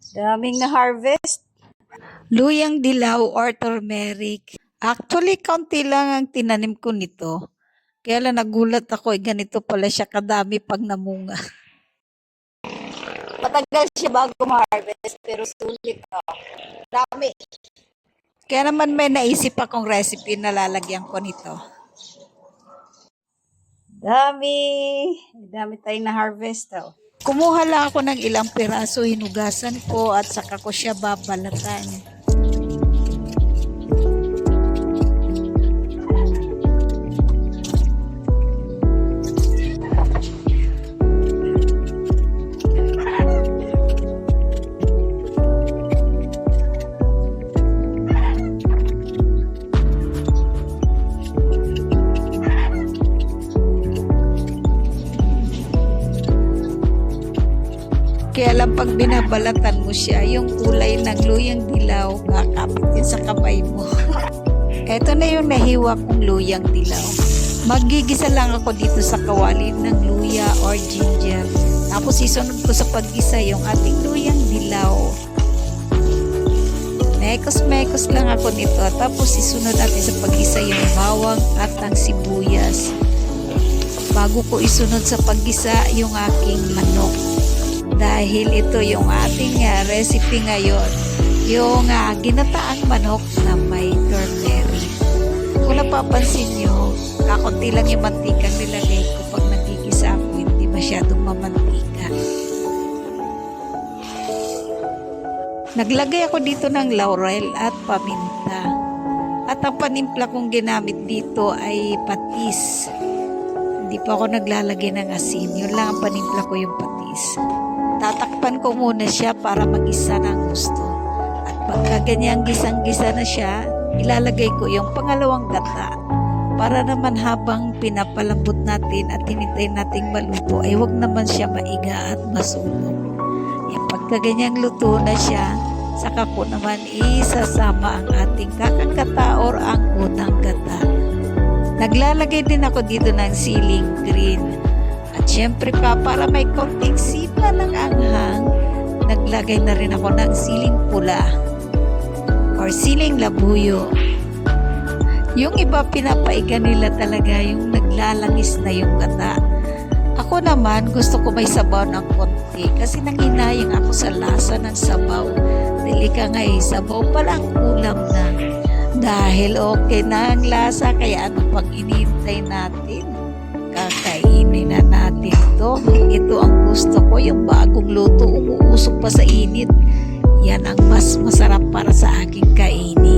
Daming na-harvest. Luyang dilaw or turmeric. Actually, kaunti lang ang tinanim ko nito. Kaya lang nagulat ako, ganito pala siya kadami pag namunga. Matagal siya bago ma-harvest, pero sulit. Dami. Kaya naman may naisip akong recipe na lalagyan ko nito. Dami. Dami tayong na-harvest. Kumuha lang ako ng ilang piraso, hinugasan ko at saka ko siya babalatan. Kaya lang pag binabalatan mo siya, yung kulay ng luyang dilaw, kakapit din sa kamay mo. Ito na yung nahiwa kong luyang dilaw. Magigisa lang ako dito sa kawali ng luya or ginger. Tapos isunod ko sa paggisa yung ating luyang dilaw. Mekos-mekos lang ako nito. Tapos isunod natin sa paggisa yung bawang at ang sibuyas. Bago ko isunod sa paggisa yung aking manok. Dahil ito yung ating recipe ngayon, yung ginataang manok na may turmeric. Kung napapansin nyo, kakunti lang yung mantikang nilagay ko pag nagigisa ako, hindi masyadong mamantika. Naglagay ako dito ng laurel at paminta. At ang panimpla kong ginamit dito ay patis. Hindi pa ako naglalagay ng asin, yun lang ang panimpla ko, yung patis. Tatakpan ko muna siya para mag-isa ng gusto. At pagka ganyang gisang-gisa na siya, ilalagay ko yung pangalawang gata. Para naman habang pinapalambot natin at hinintay nating maluto, ay wag naman siya maiga at masunog. Yung pagka ganyang luto na siya, saka ko naman isasama ang ating kakagata or ang unang gata. Naglalagay din ako dito ng siling green. At syempre pa, para may konting sipa ng anghang, naglagay na rin ako ng siling pula or siling labuyo. Yung iba pinapaiga nila talaga yung naglalangis na yung gata. Ako naman gusto ko may sabaw ng konti kasi nanginayang ako sa lasa ng sabaw. Dili ka nga sabaw palang ulam na. Dahil okay na ang lasa, kaya ano pang inihintay natin? Kakainin na natin to. Ito ang gusto ko, yung bagong luto, umuusok pa sa init. Yan ang mas masarap para sa aking kainin.